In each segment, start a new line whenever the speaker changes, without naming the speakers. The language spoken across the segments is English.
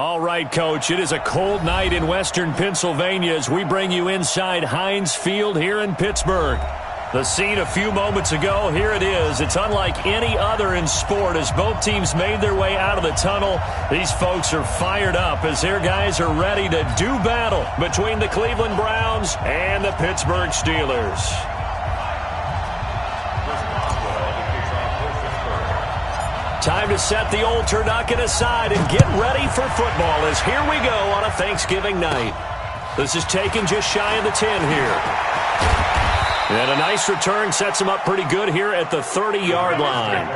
All right, Coach, it is a cold night in western Pennsylvania as we bring you inside Heinz Field here in Pittsburgh. The scene a few moments ago, here it is. It's unlike any other in sport as both teams made their way out of the tunnel. These folks are fired up as their guys are ready to do battle between the Cleveland Browns and the Pittsburgh Steelers. Time to set the old turducken aside and get ready for football as here we go on a Thanksgiving night. This is taken just shy of the 10 here. And a nice return sets him up pretty good here at the 30-yard line.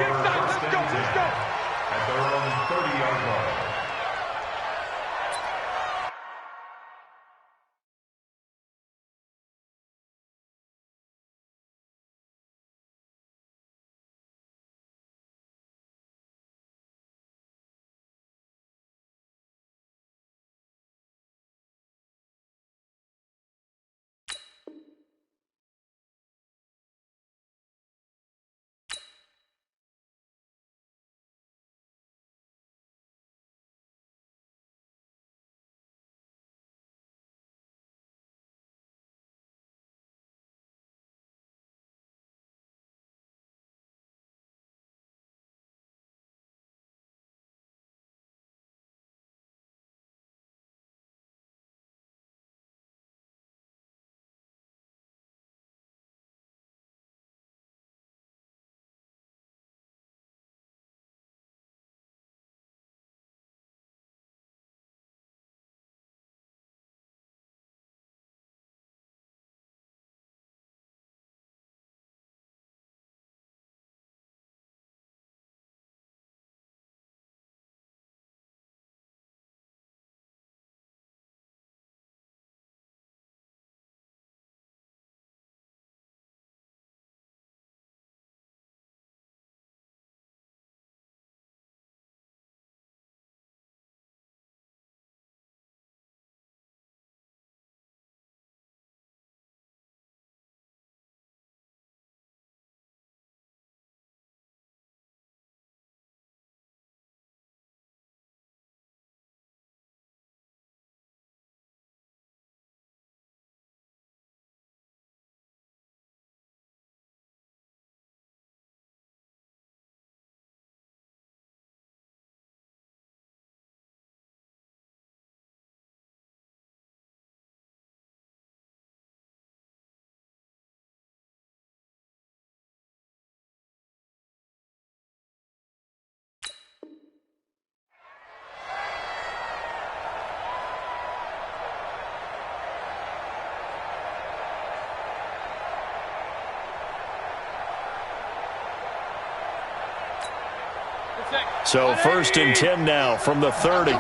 So 1st and 10 now from the 30. They'll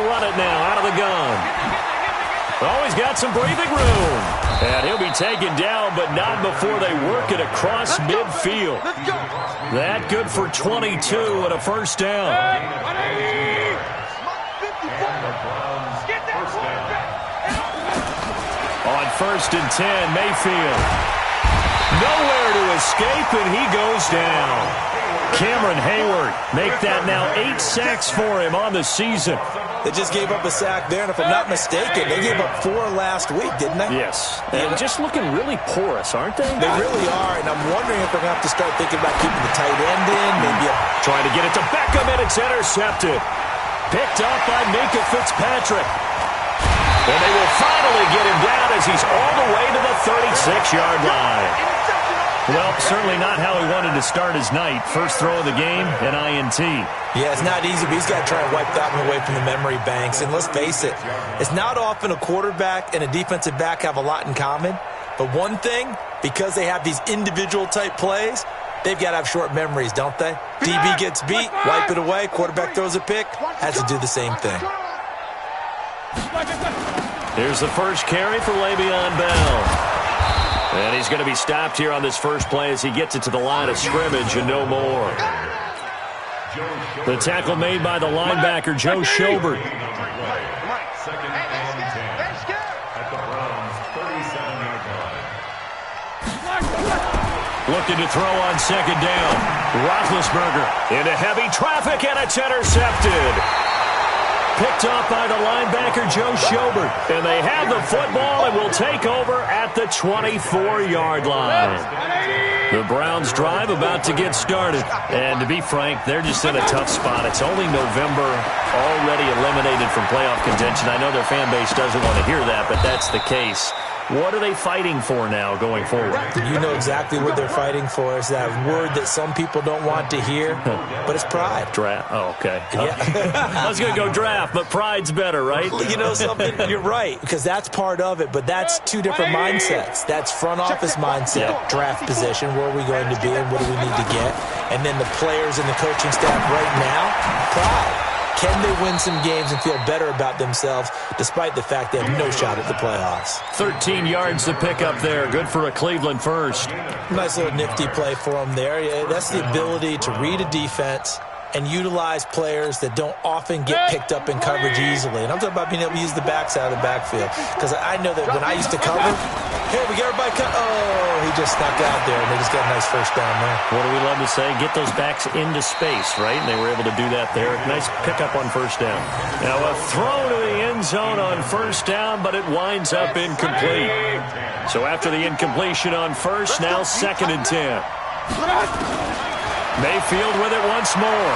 run it now out of the gun. Oh, he's got some breathing room. And he'll be taken down, but not before they work it across midfield. That good for 22 and a first down. On 1st and 10, Mayfield. Nowhere to escape, and he goes down. Cameron Hayward make that now 8 sacks for him on the season.
They just gave up a sack there, and if I'm not mistaken, they gave up 4 last week, didn't they?
Yes, and just looking really porous, aren't they?
They really are, and I'm wondering if they're going to have to start thinking about keeping the tight end in. Maybe
trying to get it to Beckham, and it's intercepted. Picked up by Minka Fitzpatrick. And they will finally get him down as he's all the way to the 36-yard line. Well, certainly not how he wanted to start his night. First throw of the game, an INT.
Yeah, it's not easy, but he's got to try and wipe that one away from the memory banks. And let's face it, it's not often a quarterback and a defensive back have a lot in common. But one thing, because they have these individual-type plays, they've got to have short memories, don't they? DB gets beat, wipe it away, quarterback throws a pick, has to do the same thing.
Here's the first carry for Le'Veon Bell. And he's going to be stopped here on this first play as he gets it to the line of scrimmage and no more. The tackle made by the linebacker, Joe Schobert.
Second and 10 at the Browns' 37-yard line.
Looking to throw on second down. Roethlisberger into heavy traffic, and it's intercepted. Picked off by the linebacker, Joe Schobert. And they have the football and will take over at the 24-yard line. The Browns drive about to get started. And to be frank, they're just in a tough spot. It's only November, already eliminated from playoff contention. I know their fan base doesn't want to hear that, but that's the case. What are they fighting for now going forward?
You know exactly what they're fighting for. Is that word that some people don't want to hear, but it's pride.
Draft. Oh, okay.
Yeah.
I was going to go draft, but pride's better, right?
You know something? You're right, because that's part of it, but that's two different mindsets. That's front office mindset, draft position, where are we going to be and what do we need to get? And then the players and the coaching staff right now, pride. Can they win some games and feel better about themselves despite the fact they have no shot at the playoffs?
13 yards to pick up there. Good for a Cleveland first.
Nice little nifty play for them there. Yeah, that's the ability to read a defense and utilize players that don't often get picked up in coverage easily. And I'm talking about being able to use the backside of the backfield. Because I know that when I used to cover, hey, we got everybody cut. Oh, he just snuck out there, and they just got a nice first down there.
What do we love to say? Get those backs into space, right? And they were able to do that there. Nice pickup on first down. Now a throw to the end zone on first down, but it winds up incomplete. So after the incompletion on first, now 2nd and 10. Mayfield with it once more.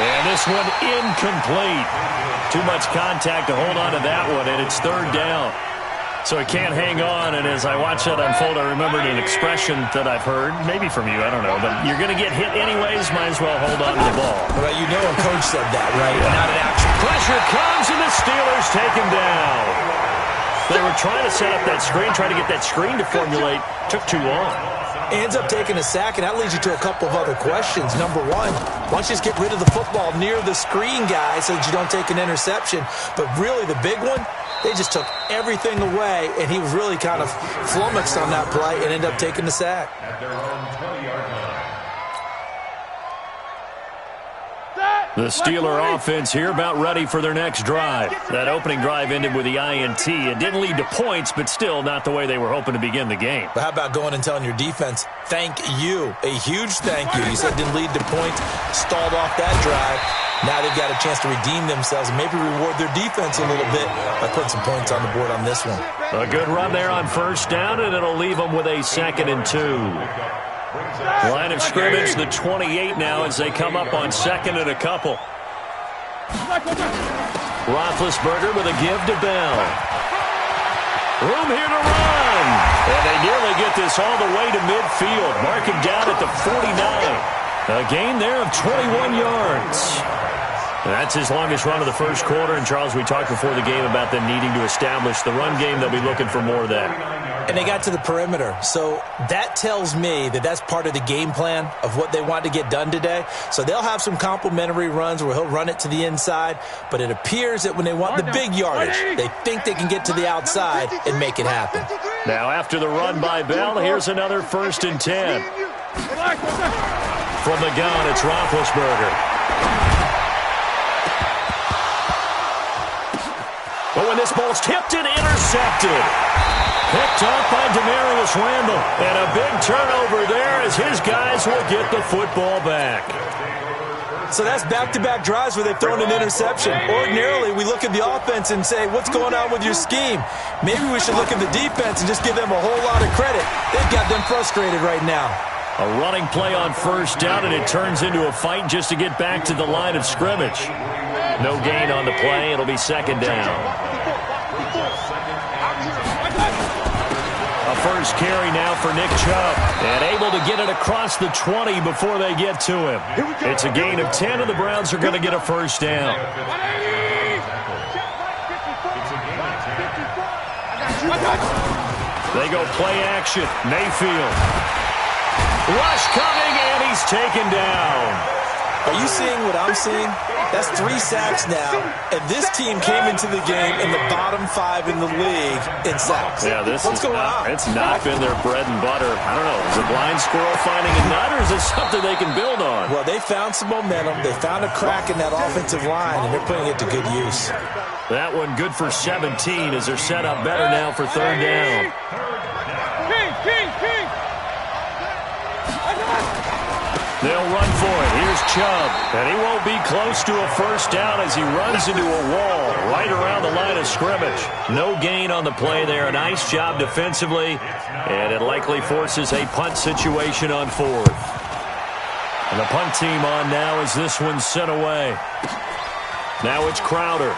And this one incomplete. Too much contact to hold on to that one, and it's 3rd down. So he can't hang on, and as I watch that unfold, I remembered an expression that I've heard, maybe from you, I don't know, but you're going to get hit anyways, might as well hold on to the ball.
Well, you know a coach said that, right?
Yeah.
Not an action.
Pressure comes, and the Steelers take him down. They were trying to set up that screen, trying to get that screen to formulate. Took too long.
Ends up taking a sack, and that leads you to a couple of other questions. Number one, why don't you just get rid of the football near the screen guy so that you don't take an interception? But really, the big one, they just took everything away, and he was really kind of flummoxed on that play and ended up taking the sack.
The Steeler offense here about ready for their next drive. That opening drive ended with the INT. It didn't lead to points, but still not the way they were hoping to begin the game.
But how about going and telling your defense, thank you, a huge thank you. You said it didn't lead to points, stalled off that drive. Now they've got a chance to redeem themselves and maybe reward their defense a little bit by putting some points on the board on this one.
A good run there on first down, and it'll leave them with a 2nd and 2. Line of scrimmage, the 28 now as they come up on 2nd and a couple. Roethlisberger with a give to Bell. Room here to run. And they nearly get this all the way to midfield. Mark him down at the 49. A gain there of 21 yards. And that's his longest run of the first quarter. And, Charles, we talked before the game about them needing to establish the run game. They'll be looking for more of that.
And they got to the perimeter. So that tells me that that's part of the game plan of what they want to get done today. So they'll have some complimentary runs where he'll run it to the inside. But it appears that when they want the big yardage, they think they can get to the outside and make it happen.
Now after the run by Bell, here's another 1st and 10. From the gun, it's Roethlisberger. But when this ball's tipped and intercepted. Picked up by Demarius Randall. And a big turnover there as his guys will get the football back.
So that's back-to-back drives where they've thrown an interception. Ordinarily, we look at the offense and say, what's going on with your scheme? Maybe we should look at the defense and just give them a whole lot of credit. They've got them frustrated right now.
A running play on first down, and it turns into a fight just to get back to the line of scrimmage. No gain on the play. It'll be 2nd down. A first carry now for Nick Chubb. And able to get it across the 20 before they get to him. It's a gain of 10, and the Browns are going to get a first down. They go play action. Mayfield. Rush coming, and he's taken down.
Are you seeing what I'm seeing? That's 3 sacks now, and this team came into the game in the bottom 5 in the league in sacks.
Yeah,
What's going on?
It's not been their bread and butter. I don't know. Is a blind squirrel finding a nut, or is it something they can build on?
Well, they found some momentum. They found a crack in that offensive line, and they're putting it to good use.
That one good for 17 as they're set up better now for 3rd down. They'll run for it. Here's Chubb. And he won't be close to a first down as he runs into a wall right around the line of scrimmage. No gain on the play there. A nice job defensively. And it likely forces a punt situation on fourth. And the punt team on now as this one's sent away. Now it's Crowder.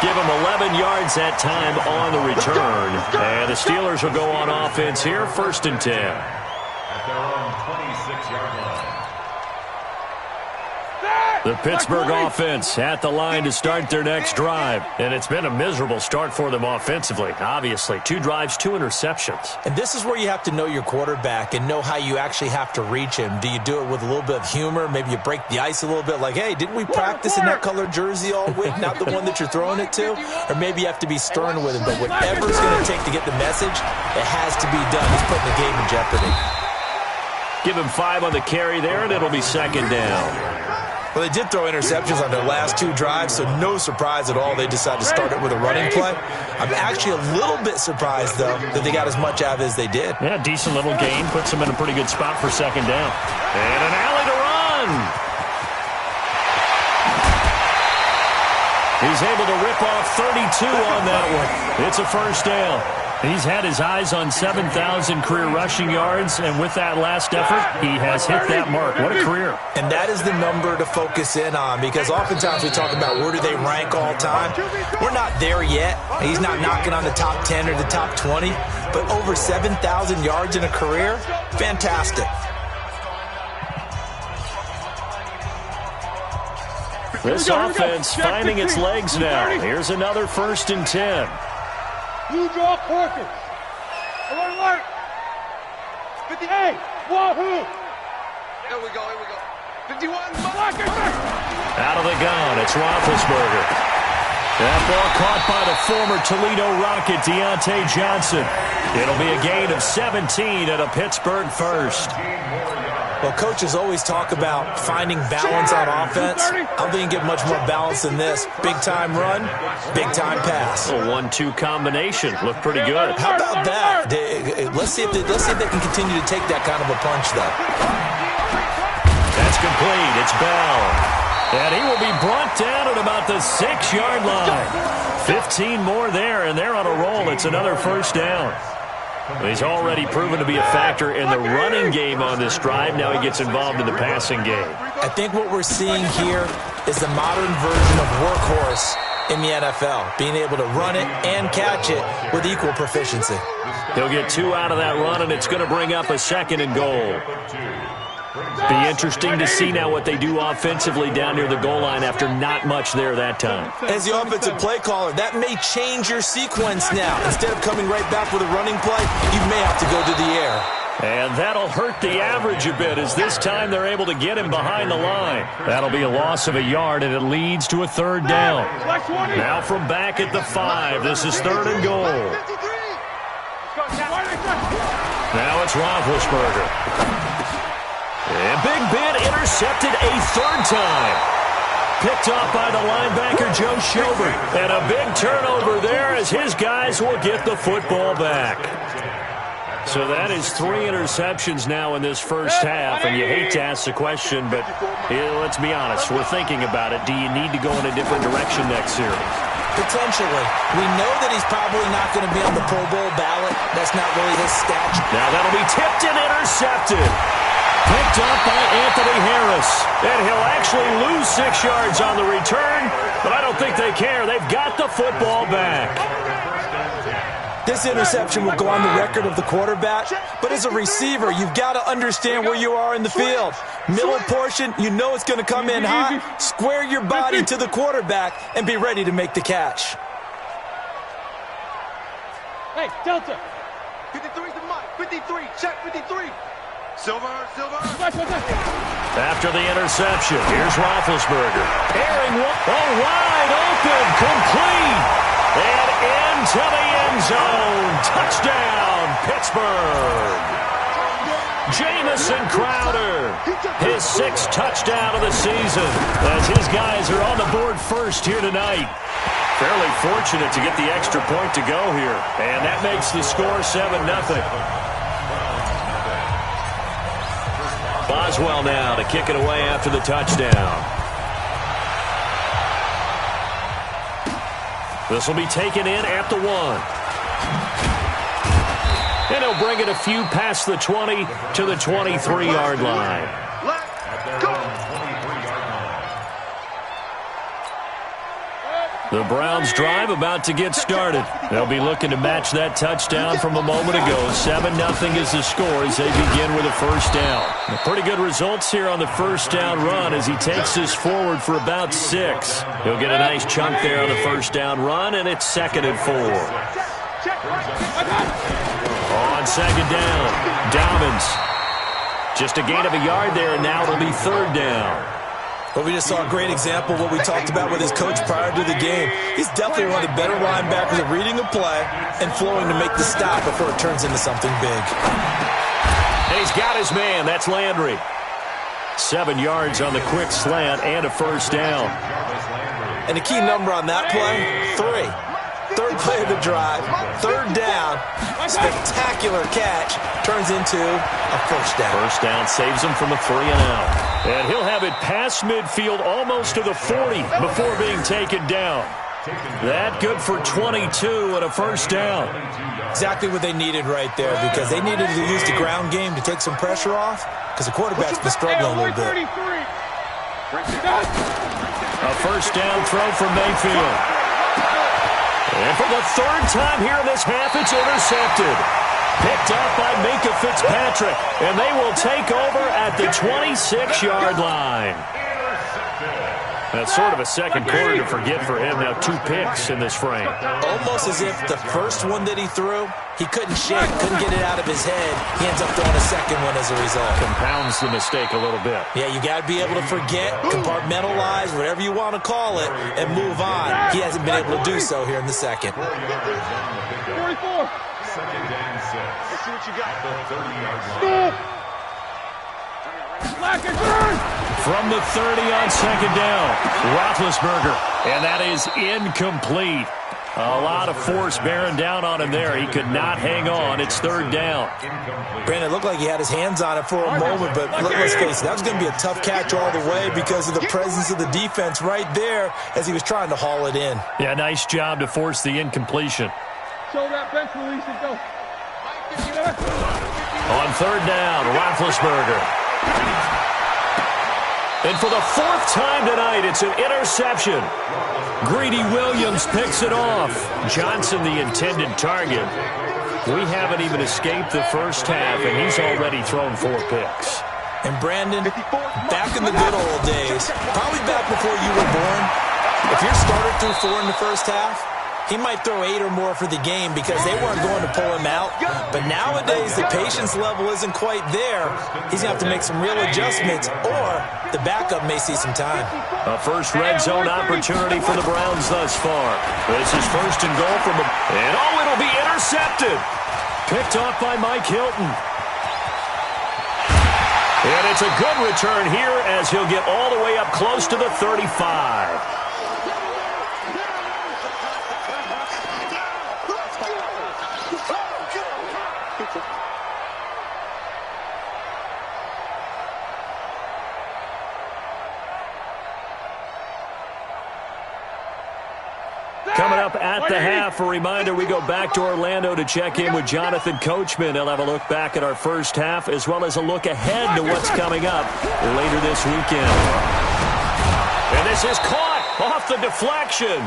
Give him 11 yards that time on the return. And the Steelers will go on offense here, 1st and 10.
At their own 26-yard line.
The Pittsburgh offense at the line to start their next drive. And it's been a miserable start for them offensively, obviously. 2 drives, 2 interceptions.
And this is where you have to know your quarterback and know how you actually have to reach him. Do you do it with a little bit of humor? Maybe you break the ice a little bit like, hey, didn't we practice in that colored jersey all week? Not the one that you're throwing it to? Or maybe you have to be stern with him. But whatever it's going to take to get the message, it has to be done. He's putting the game in jeopardy.
Give him 5 on the carry there, and it'll be 2nd down.
Well, they did throw interceptions on their last 2 drives, so no surprise at all they decided to start it with a running play. I'm actually a little bit surprised, though, that they got as much out of it as they did.
Yeah, decent little gain. Puts them in a pretty good spot for 2nd down. And an alley to run. He's able to rip off 32 on that one. It's a first down. He's had his eyes on 7,000 career rushing yards, and with that last effort, he has hit that mark. What a career.
And that is the number to focus in on, because oftentimes we talk about where do they rank all time. We're not there yet. He's not knocking on the top 10 or the top 20, but over 7,000 yards in a career, fantastic.
This offense finding its legs now. Here's another 1st and 10.
You draw quarters. Alert. 58. Wahoo.
Here we go. 51.
Out of the gun, it's Roethlisberger. That ball caught by the former Toledo Rocket, Deontay Johnson. It'll be a gain of 17 at a Pittsburgh first.
Well, coaches always talk about finding balance on offense. I don't think you can get much more balance than this. Big-time run, big-time pass.
A 1-2 combination. Looked pretty good.
How about that? Let's see if they can continue to take that kind of a punch, though.
That's complete. It's Bell. And he will be brought down at about the 6-yard line. 15 more there, and they're on a roll. It's another first down. He's already proven to be a factor in the running game on this drive. Now he gets involved in the passing game.
I think what we're seeing here is the modern version of workhorse in the NFL, being able to run it and catch it with equal proficiency.
He'll get 2 out of that run, and it's going to bring up a 2nd and goal. Be interesting to see now what they do offensively down near the goal line after not much there that time.
As the offensive play caller, that may change your sequence now. Instead of coming right back with a running play, you may have to go to the air.
And that'll hurt the average a bit, as this time they're able to get him behind the line. That'll be a loss of a yard, and it leads to a 3rd down. Now from back at the 5, this is 3rd and goal. Now it's Roethlisberger. And Big Ben intercepted a 3rd time. Picked off by the linebacker, Joe Schobert. And a big turnover there as his guys will get the football back. So that is 3 interceptions now in this first half. And you hate to ask the question, but let's be honest. We're thinking about it. Do you need to go in a different direction next series?
Potentially. We know that he's probably not going to be on the Pro Bowl ballot. That's not really his stature.
Now that'll be tipped and intercepted. Picked up by Anthony Harris. And he'll actually lose 6 yards on the return, but I don't think they care. They've got the football back.
This interception will go on the record of the quarterback, but as a receiver, you've got to understand where you are in the field. Middle portion, you know it's going to come in hot. Square your body to the quarterback and be ready to make the catch.
Hey, Delta.
53's the mic. 53. Check 53. Silver.
After the interception, here's Roethlisberger. Airing wide open, complete. And into the end zone. Touchdown, Pittsburgh. Jamison Crowder, his 6th touchdown of the season, as his guys are on the board first here tonight. Fairly fortunate to get the extra point to go here. And that makes the score 7-0. Boswell now to kick it away after the touchdown. This will be taken in at the 1. And he'll bring it a few past the 20 to the 23-yard line.
Let's go.
The Browns drive about to get started. They'll be looking to match that touchdown from a moment ago. 7-0 is the score as they begin with a first down. Pretty good results here on the first down run as he takes this forward for about 6. He'll get a nice chunk there on the first down run, and it's 2nd and 4. On 2nd down, Dobbins. Just a gain of a yard there, and now it'll be 3rd down.
But we just saw a great example of what we talked about with his coach prior to the game. He's definitely one of the better linebackers at reading a play and flowing to make the stop before it turns into something big.
And he's got his man. That's Landry. 7 yards on the quick slant and a first down.
And the key number on that play, 3. 3rd play of the drive, 3rd down, spectacular catch, turns into a first down.
First down saves him from a 3 and out. And he'll have it past midfield almost to the 40 before being taken down. That good for 22 and a first down.
Exactly what they needed right there because they needed to use the ground game to take some pressure off because the quarterback's been struggling a little bit.
A first down throw from Mayfield. And for the 3rd time here in this half, it's intercepted. Picked up by Minkah Fitzpatrick. And they will take over at the 26-yard line. That's sort of a second quarter to forget for him. Now 2 picks in this frame.
Almost as if the first one that he threw, he couldn't shake, couldn't get it out of his head. He ends up throwing a second one as a result.
Compounds the mistake a little bit.
Yeah, you got to be able to forget, compartmentalize, whatever you want to call it, and move on. He hasn't been able to do so here in the second.
44.
Second and 6. Let's see what you got.
30-yard line.
From the 30 on 2nd down, Roethlisberger, and that is incomplete. A lot of force bearing down on him there. He could not hang on. It's 3rd down.
Brandon, it looked like he had his hands on it for a moment, but let's face it, that was going to be a tough catch all the way because of the presence of the defense right there as he was trying to haul it in.
Yeah, nice job to force the incompletion.
Show that bench release and go.
On 3rd down, Roethlisberger. And for the 4th time tonight, it's an interception. Greedy Williams picks it off. Johnson, the intended target. We haven't even escaped the first half, and he's already thrown 4 picks.
And Brandon, back in the good old days, probably back before you were born, if your starter threw 4 in the first half, he might throw 8 or more for the game because they weren't going to pull him out. But nowadays, the patience level isn't quite there. He's going to have to make some real adjustments, or the backup may see some time.
A first red zone opportunity for the Browns thus far. This is 1st and goal from the... And it'll be intercepted. Picked off by Mike Hilton. And it's a good return here as he'll get all the way up close to the 35. Coming up at the half, a reminder, we go back to Orlando to check in with Jonathan Coachman. He'll have a look back at our first half as well as a look ahead to what's coming up later this weekend. And this is caught off the deflection.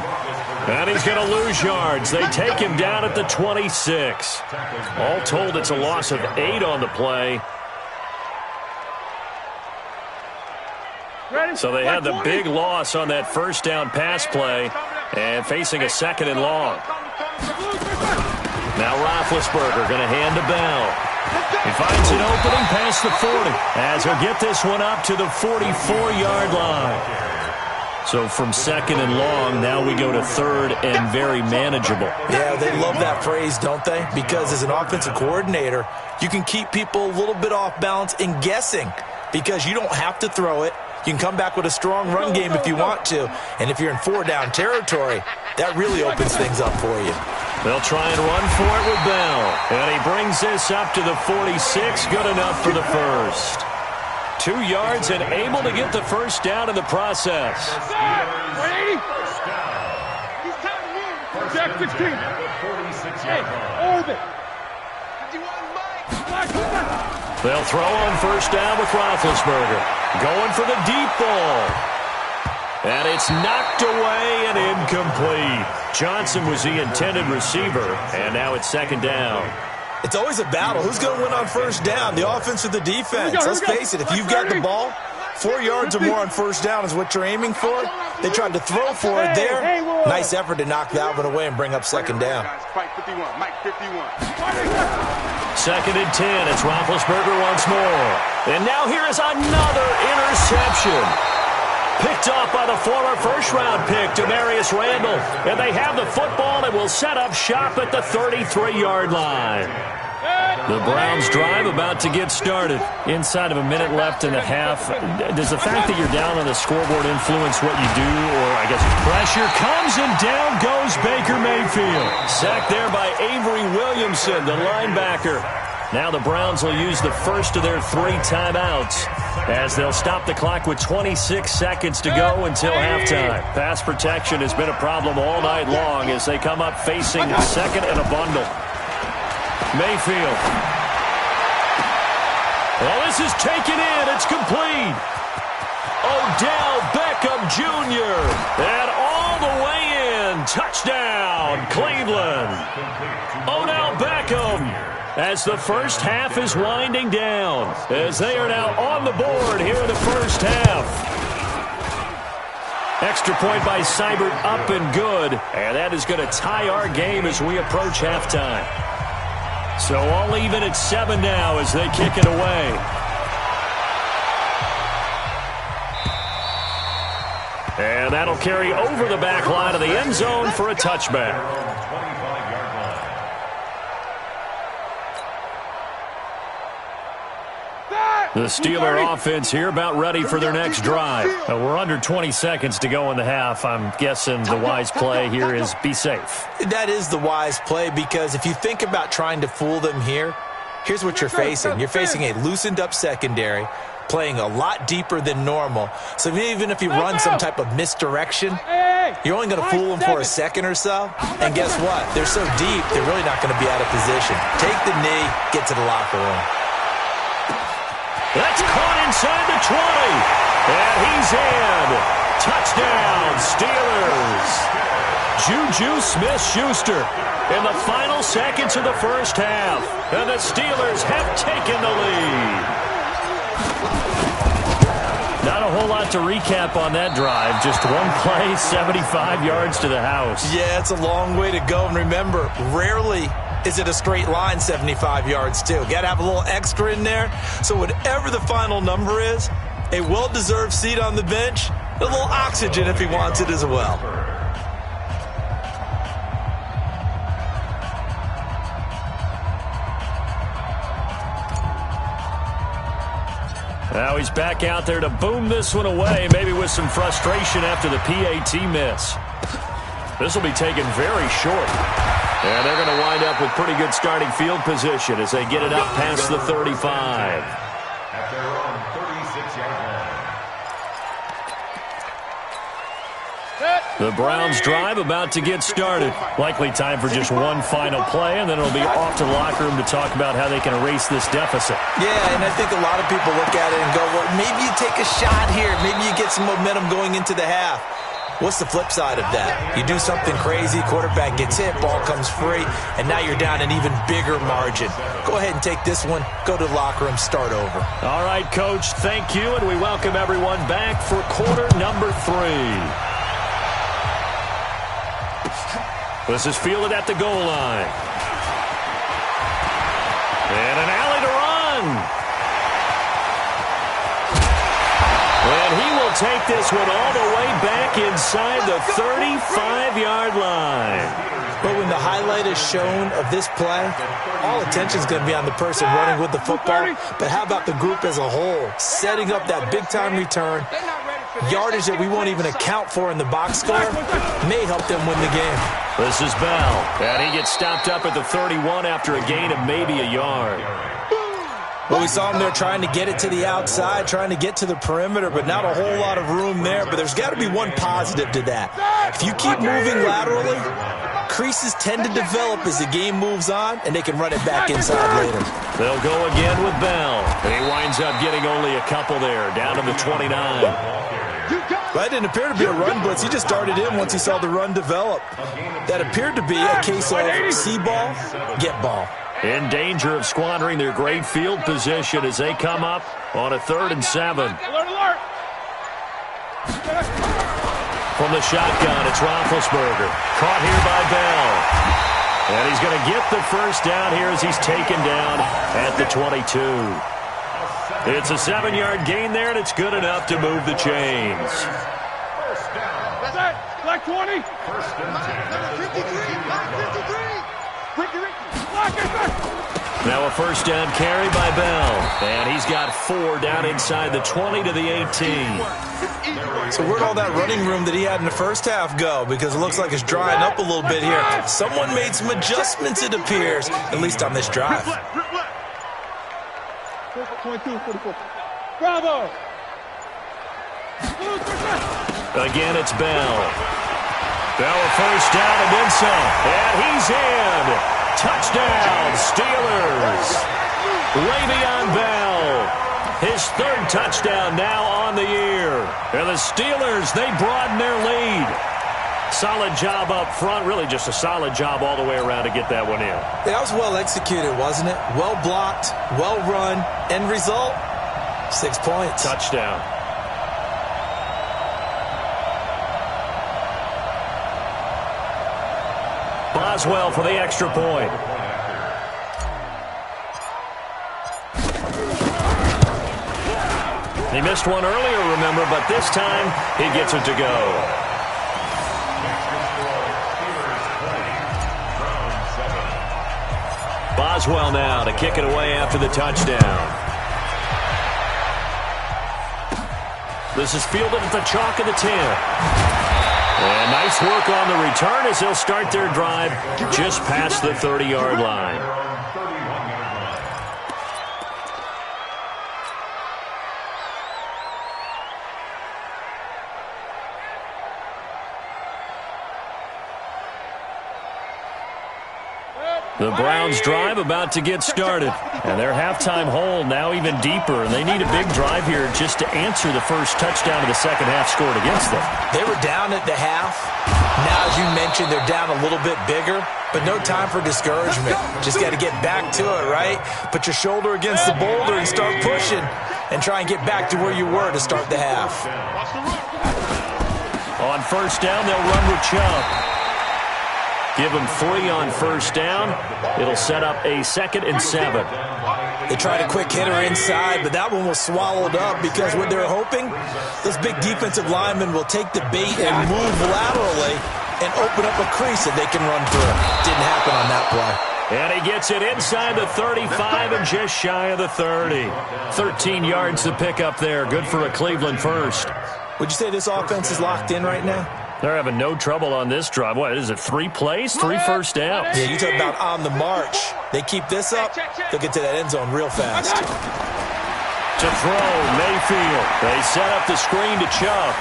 And he's going to lose yards. They take him down at the 26. All told, it's a loss of 8 on the play. So they had the big loss on that first down pass play and facing a 2nd and long. Now Roethlisberger going to hand to Bell. He finds an opening past the 40 as he'll get this one up to the 44-yard line. So from 2nd and long, now we go to 3rd and very manageable.
Yeah, they love that phrase, don't they? Because as an offensive coordinator, you can keep people a little bit off balance and guessing because you don't have to throw it. You can come back with a strong run game if you want to. And if you're in 4-down territory, that really opens things up for you.
They'll try and run for it with Bell. And he brings this up to the 46. Good enough for the first. 2 yards and able to get the first down in the process.
Jack 16. Hey, hold it.
They'll throw on first down with Roethlisberger. Going for the deep ball. And it's knocked away and incomplete. Johnson was the intended receiver, and now it's second down.
It's always a battle. Who's going to win on first down, the offense or the defense? Let's face it, if you've got the ball, 4 yards or more on first down is what you're aiming for. They tried to throw for it there. Nice effort to knock that one away and bring up second down.
Second and 10. It's Roethlisberger once more. And now here is another interception. Picked off by the former first-round pick, Demarius Randall. And they have the football and will set up shop at the 33-yard line. The Browns drive about to get started. Inside of a minute left in the half. Does the fact that you're down on the scoreboard influence what you do? Or I guess pressure comes and down goes Baker Mayfield. Sacked there by Avery Williamson, the linebacker. Now the Browns will use the first of their 3 timeouts as they'll stop the clock with 26 seconds to go until halftime. Pass protection has been a problem all night long as they come up facing second and a bundle. Mayfield. Well, this is taken in. It's complete. Odell Beckham Jr. And all the way in. Touchdown, Cleveland. Odell Beckham as the first half is winding down. As they are now on the board here in the first half. Extra point by Seibert up and good. And that is going to tie our game as we approach halftime. So all even at 7 now as they kick it away. And that'll carry over the back line of the end zone for a touchback. The Steeler offense here about ready for their next drive. We're under 20 seconds to go in the half. I'm guessing the wise play here is be safe.
That is the wise play because if you think about trying to fool them here, here's what you're facing. You're facing a loosened up secondary, playing a lot deeper than normal. So even if you run some type of misdirection, you're only going to fool them for a second or so. And guess what? They're so deep, they're really not going to be out of position. Take the knee, get to the locker room.
That's caught inside the 20. And he's in. Touchdown, Steelers. Juju Smith-Schuster in the final seconds of the first half. And the Steelers have taken the lead. Not a whole lot to recap on that drive. Just one play, 75 yards to the house.
Yeah, it's a long way to go. And remember, rarely is it a straight line 75 yards, too. Got to have a little extra in there. So whatever the final number is, a well-deserved seat on the bench, a little oxygen if he wants it as well.
Now he's back out there to boom this one away, maybe with some frustration after the PAT miss. This will be taken very short. And they're going to wind up with pretty good starting field position as they get it up past the 35.
At their own 36-yard line.
The Browns drive about to get started. Likely time for just one final play, and then it'll be off to the locker room to talk about how they can erase this deficit.
Yeah, and I think a lot of people look at it and go, well, maybe you take a shot here. Maybe you get some momentum going into the half. What's the flip side of that? You do something crazy, quarterback gets hit, ball comes free, and now you're down an even bigger margin. Go ahead and take this one, go to the locker room, start over.
All right, Coach, thank you, and we welcome everyone back for quarter number 3. This is fielded at the goal line. And an alley to run. And he will take this one all the way back inside the 35-yard line.
But when the highlight is shown of this play, all attention is going to be on the person running with the football. But how about the group as a whole, setting up that big-time return, yardage that we won't even account for in the box score, may help them win the game.
This is Bell, and he gets stopped up at the 31 after a gain of maybe a yard.
Well, we saw him there trying to get it to the outside, trying to get to the perimeter, but not a whole lot of room there. But there's got to be one positive to that. If you keep moving laterally, creases tend to develop as the game moves on, and they can run it back inside later.
They'll go again with Bell, and he winds up getting only a couple there, down to the 29.
That didn't appear to be a run blitz. He just darted in once he saw the run develop. That appeared to be a case of see ball, get ball.
In danger of squandering their great field position as they come up on a 3rd and 7. From the shotgun, it's Roethlisberger. Caught here by Bell. And he's going to get the first down here as he's taken down at the 22. It's a 7-yard gain there, and it's good enough to move the chains.
First down.
That's it. Black 20.
First and 10.
53. 53. Ricky.
Now a first down carry by Bell. And he's got 4 down inside the 20 to the 18.
So where'd all that running room that he had in the first half go? Because it looks like it's drying up a little bit here. Someone made some adjustments, it appears, at least on this drive.
22, 44. Bravo.
Again, it's Bell. Bell a first down and then some. And he's in. Touchdown, Steelers. Le'Veon Bell. His 3rd touchdown now on the year. And the Steelers, they broaden their lead. Solid job up front. Really just a solid job all the way around to get that one in.
That was well executed, wasn't it? Well blocked, well run. End result, 6 points.
Touchdown. Boswell for the extra point. He missed one earlier, remember, but this time he gets it to go. Boswell now to kick it away after the touchdown. This is fielded at the chalk of the 10. And nice work on the return as they'll start their drive just past the 30-yard line. The Browns' drive about to get started. And their halftime hole now even deeper. And they need a big drive here just to answer the first touchdown of the second half scored against them.
They were down at the half. Now, as you mentioned, they're down a little bit bigger. But no time for discouragement. Just got to get back to it, right? Put your shoulder against the boulder and start pushing. And try and get back to where you were to start the half.
On first down, they'll run with Chubb. Give them 3 on first down. It'll set up a 2nd and 7.
They tried a quick hitter inside, but that one was swallowed up because what they're hoping, those big defensive linemen will take the bait and move laterally and open up a crease that they can run through. Didn't happen on that play.
And he gets it inside the 35 and just shy of the 30. 13 yards to pick up there. Good for a Cleveland first.
Would you say this offense is locked in right now?
They're having no trouble on this drive. What is it, 3 plays, 3 first downs?
Yeah, you talk about on the march. They keep this up, they'll get to that end zone real fast.
To throw, Mayfield. They set up the screen to Chubb.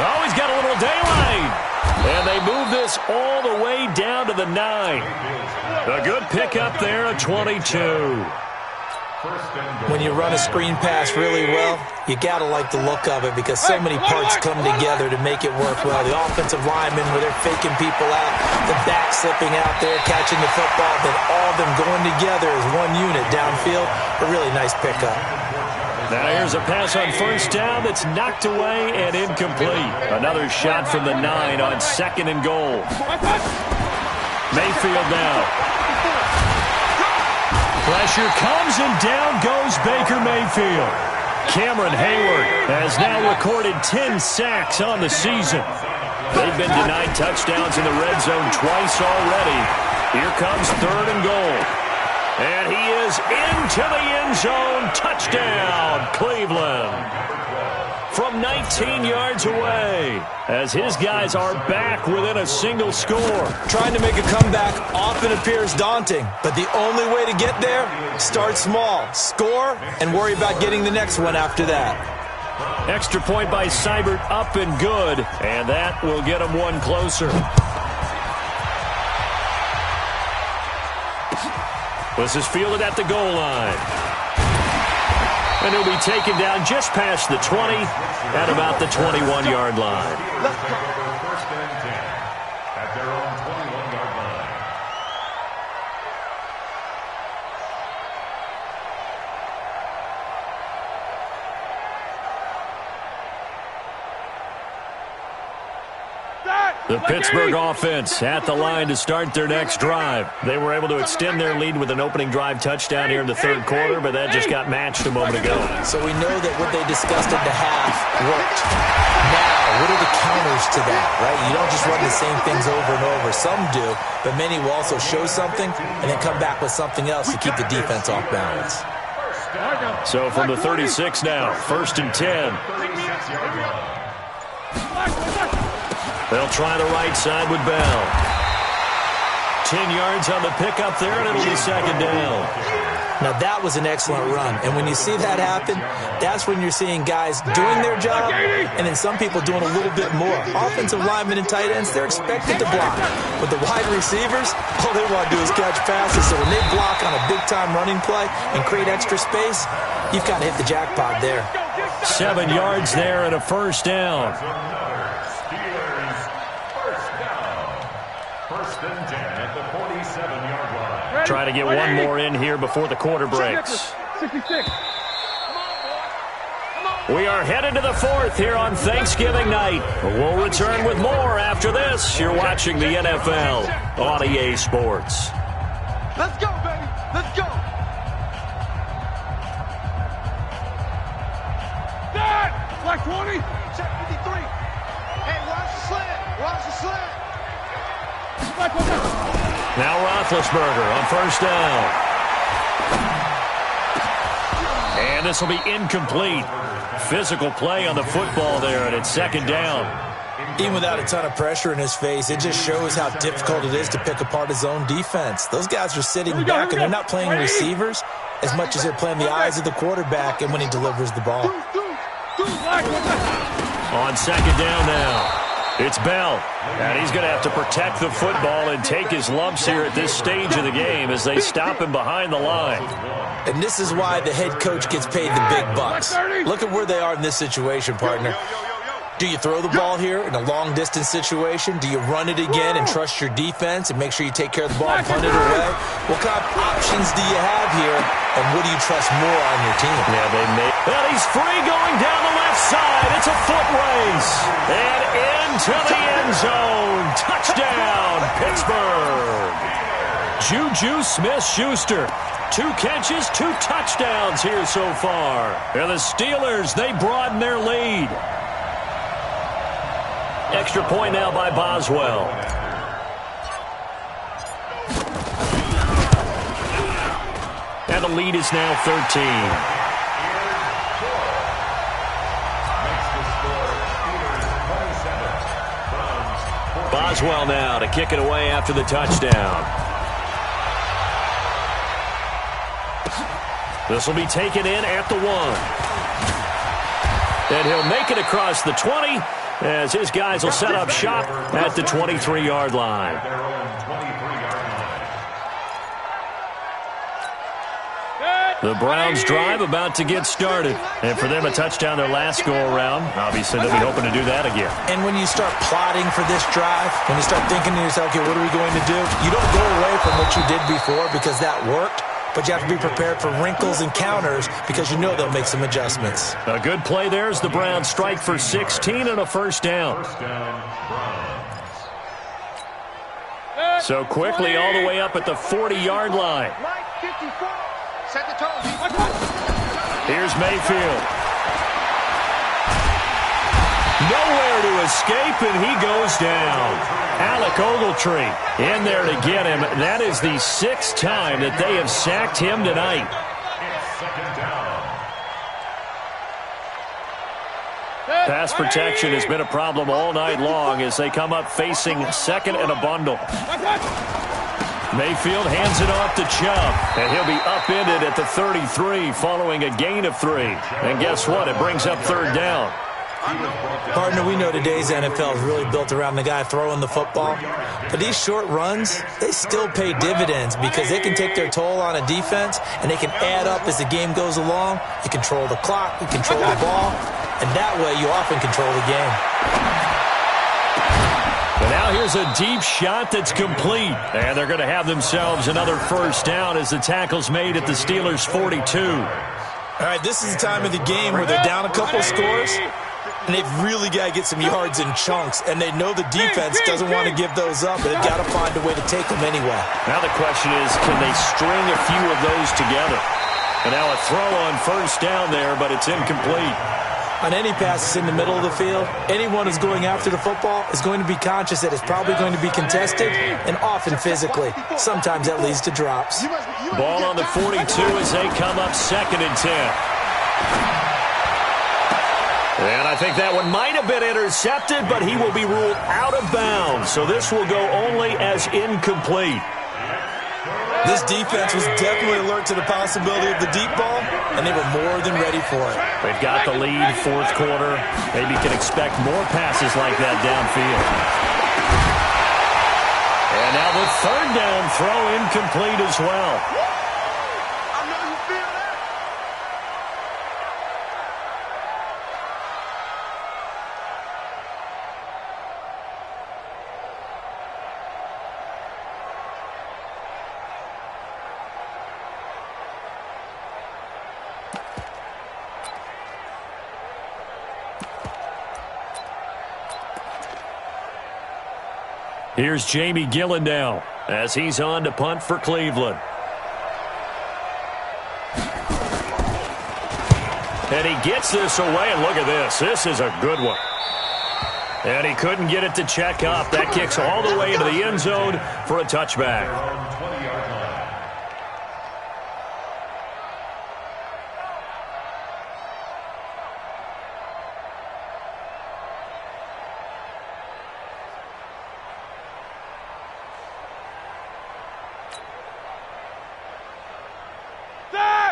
Oh, he's got a little daylight. And they move this all the way down to the 9. A good pickup there, a 22.
When you run a screen pass really well, you got to like the look of it because so many parts come together to make it work well. The offensive linemen, where they're faking people out, the back slipping out there, catching the football, then all of them going together as one unit downfield. A really nice pickup.
Now here's a pass on first down that's knocked away and incomplete. Another shot from the 9 on 2nd and goal. Mayfield now. Pressure comes and down goes Baker Mayfield. Cameron Hayward has now recorded 10 sacks on the season. They've been denied touchdowns in the red zone twice already. Here comes 3rd and goal. And he is into the end zone. Touchdown, Cleveland. from 19 yards away, as his guys are back within a single score.
Trying to make a comeback often appears daunting, but the only way to get there, start small, score, and worry about getting the next one after that.
Extra point by Seibert, up and good, and that will get him one closer. This is fielded at the goal line. And he'll be taken down just past the 20 at about the 21-yard line.
First and 10 at their own 21-yard line.
The Pittsburgh offense at the line to start their next drive. They were able to extend their lead with an opening drive touchdown here in the third quarter, but that just got matched a moment ago.
So we know that what they discussed at the half worked. Now, what are the counters to that, right? You don't just run the same things over and over. Some do, but many will also show something and then come back with something else to keep the defense off balance.
So from the 36 now, 1st and 10. They'll try the right side with Bell. 10 yards on the pickup there, and it'll be second down.
Now, that was an excellent run. And when you see that happen, that's when you're seeing guys doing their job and then some people doing a little bit more. Offensive linemen and tight ends, they're expected to block. But the wide receivers, all they want to do is catch passes. So when they block on a big-time running play and create extra space, you've got to hit the jackpot there.
7 yards there and a first down. Try to get one more in here before the quarter breaks.
66.
We are headed to the fourth here on Thanksgiving night. We'll return with more after this. You're watching the NFL on EA Sports.
Let's go, baby. Let's go. Dad! Black 20. Check 53. Hey, watch the slant. Watch the slant. Black 1.
Now Roethlisberger on first down. And this will be incomplete. Physical play on the football there, and it's second down.
Even without a ton of pressure in his face, it just shows how difficult it is to pick apart his own defense. Those guys are sitting back, and they're not playing receivers as much as they're playing the eyes of the quarterback and when he delivers the ball.
On second down now. It's Bell, and he's going to have to protect the football and take his lumps here at this stage of the game as they stop him behind the line.
And this is why the head coach gets paid the big bucks. Look at where they are in this situation, partner. Do you throw the ball here in a long-distance situation? Do you run it again and trust your defense and make sure you take care of the ball and punt it away? What kind of options do you have here, and what do you trust more on your team?
Yeah, they may. Well, he's free going down the left side. It's a foot race. And into the end zone. Touchdown, Pittsburgh. Juju Smith-Schuster. 2 catches, 2 touchdowns here so far. And the Steelers, they broaden their lead. Extra point now by Boswell. And the lead is now 13. Boswell now to kick it away after the touchdown. This will be taken in at the 1. And he'll make it across the 20 as his guys will set up shop at the 23-yard line. The Browns drive about to get started. And for them, a touchdown their last go-around. Obviously, they'll be hoping to do that again.
And when you start plotting for this drive, when you start thinking to yourself, okay, what are we going to do? You don't go away from what you did before because that worked. But you have to be prepared for wrinkles and counters because you know they'll make some adjustments.
A good play there as the Browns strike for 16 and a first down. So quickly all the way up at the 40-yard line. Here's Mayfield. Nowhere to escape, and he goes down. Alec Ogletree in there to get him. That is the 6th time that they have sacked him tonight. pass protection has been a problem all night long as they come up facing second and a bundle. Mayfield hands it off to Chubb, and he'll be upended at the 33 following a gain of 3. And guess what? It brings up third down.
Partner, we know today's NFL is really built around the guy throwing the football. But these short runs, they still pay dividends because they can take their toll on a defense, and they can add up as the game goes along. You control the clock, you control the ball, and that way you often control the game.
And now here's a deep shot that's complete. And they're going to have themselves another first down as the tackle's made at the Steelers' 42.
All right, this is the time of the game where they're down a couple scores, and they've really got to get some yards in chunks. And they know the defense doesn't want to give those up, but they've got to find a way to take them anyway.
Now the question is, can they string a few of those together? And now a throw on first down there, but it's incomplete.
On any passes in the middle of the field, anyone who's going after the football is going to be conscious that it's probably going to be contested and often physically. Sometimes that leads to drops.
Ball on the 42 as they come up second and 10. And I think that one might have been intercepted, but he will be ruled out of bounds. So this will go only as incomplete.
This defense was definitely alert to the possibility of the deep ball, and they were more than ready for it.
They've got the lead, fourth quarter. Maybe can expect more passes like that downfield. And now the third down throw incomplete as well.
I know you feel that.
Here's Jamie Gillen now as he's on to punt for Cleveland. And he gets this away, and look at this. This is a good one. And he couldn't get it to check up. That kicks all the way into the end zone for a touchback.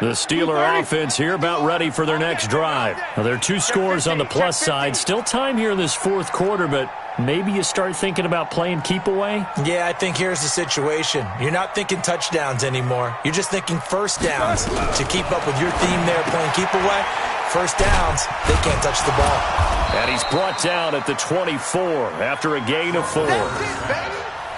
The Steeler offense here about ready for their next drive. Now, there are 2 scores on the plus side. Still time here in this fourth quarter, but maybe you start thinking about playing keep away?
Yeah, I think here's the situation. You're not thinking touchdowns anymore. You're just thinking first downs. To keep up with your theme there, playing keep away, first downs, they can't touch the ball.
And he's brought down at the 24 after a gain of 4.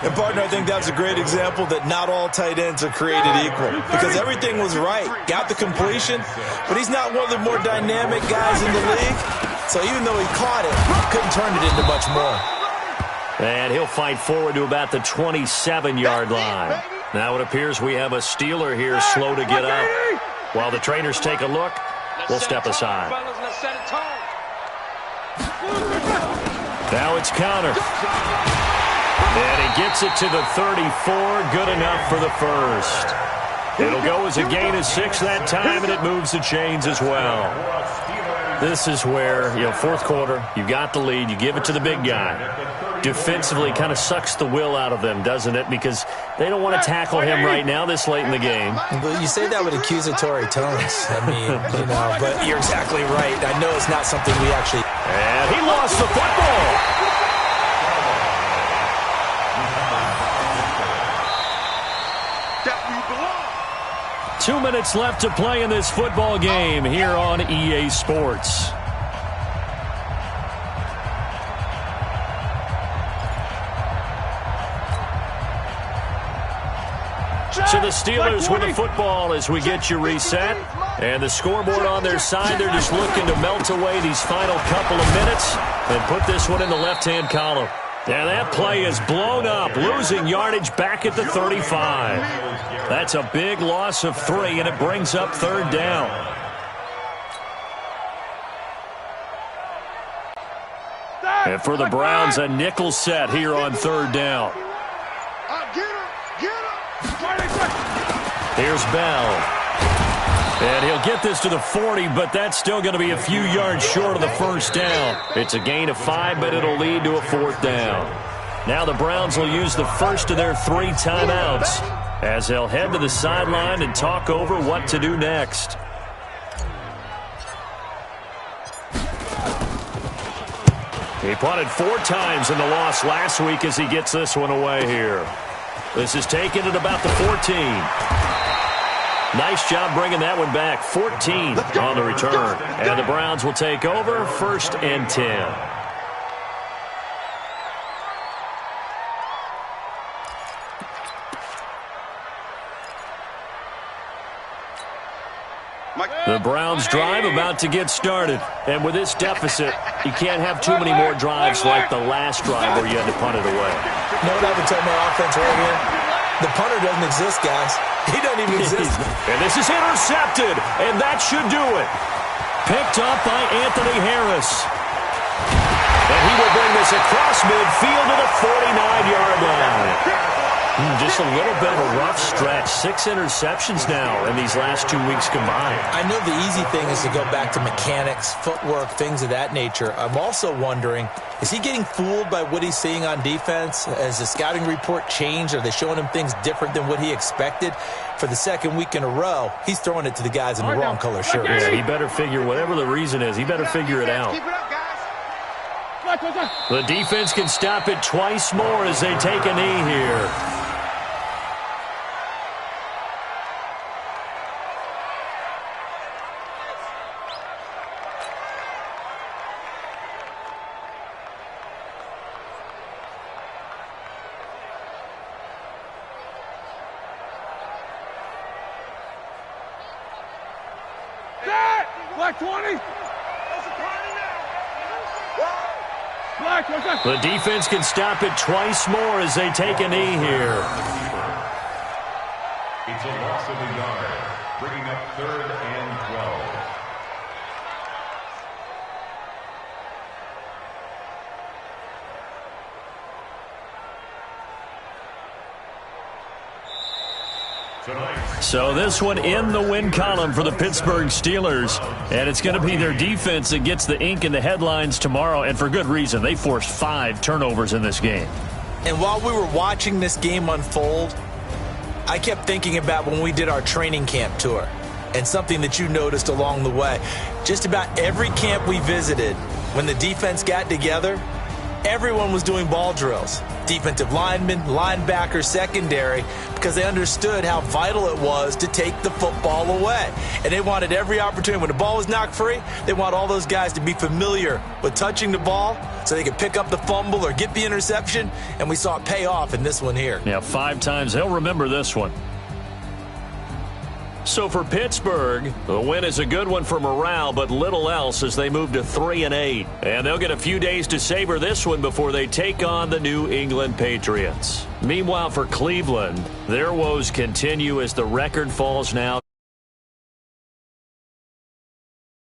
And, partner, I think that's a great example that not all tight ends are created equal because everything was right. Got the completion, but he's not one of the more dynamic guys in the league. So even though he caught it, couldn't turn it into much more.
And he'll fight forward to about the 27-yard line. Now it appears we have a Steeler here slow to get up. While the trainers take a look, we'll step aside. Now it's counter. And he gets it to the 34, good enough for the first. It'll go as a gain of 6 that time, and it moves the chains as well. This is where, fourth quarter, you got the lead, you give it to the big guy. Defensively kind of sucks the will out of them, doesn't it? Because they don't want to tackle him right now this late in the game.
But you say that with accusatory tones. I mean, but you're exactly right. I know it's not something we actually...
And he lost the football. 2 minutes left to play in this football game here on EA Sports. So the Steelers with the football as we get you reset. And the scoreboard on their side, they're just looking to melt away these final couple of minutes and put this one in the left-hand column. And that play is blown up, losing yardage back at the 35. That's a big loss of 3, and it brings up third down. And for the Browns, a nickel set here on third down. Here's Bell. And he'll get this to the 40, but that's still going to be a few yards short of the first down. It's a gain of 5, but it'll lead to a 4th down. Now the Browns will use the first of their 3 timeouts as they'll head to the sideline and talk over what to do next. He punted 4 times in the loss last week as he gets this one away here. This is taken at about the 14. Nice job bringing that one back. 14 on the return. And the Browns will take over 1st and 10. The Browns drive about to get started. And with this deficit, you can't have too many more drives like the last drive where you had to punt it away.
You know what I would tell my offense right here? The punter doesn't exist, guys. He doesn't even exist.
And this is intercepted, and that should do it. Picked up by Anthony Harris. And he will bring this across midfield to the 49-yard line. Just a little bit of a rough stretch. 6 interceptions now in these last 2 weeks combined.
I know the easy thing is to go back to mechanics, footwork, things of that nature. I'm also wondering, is he getting fooled by what he's seeing on defense? Has the scouting report changed? Are they showing him things different than what he expected? For the 2nd week in a row, he's throwing it to the guys in the wrong color shirts.
Yeah, he better figure, whatever the reason is, he better figure it out.
Keep it up, guys.
The defense can stop it twice more as they take a knee here.
Black 20.
The defense can stop it twice more as they take a knee here.
It's a loss of a yard, bringing up 3rd and 12.
So this one in the win column for the Pittsburgh Steelers. And it's going to be their defense that gets the ink in the headlines tomorrow. And for good reason. They forced 5 turnovers in this game.
And while we were watching this game unfold, I kept thinking about when we did our training camp tour. And something that you noticed along the way. Just about every camp we visited, when the defense got together, everyone was doing ball drills. Defensive linemen, linebackers, secondary, because they understood how vital it was to take the football away. And they wanted every opportunity. When the ball was knocked free, they want all those guys to be familiar with touching the ball so they could pick up the fumble or get the interception. And we saw it pay off in this one here.
Yeah, 5 times. They'll remember this one. So for Pittsburgh, the win is a good one for morale, but little else as they move to 3-8. And they'll get a few days to savor this one before they take on the New England Patriots. Meanwhile, for Cleveland, their woes continue as the record falls now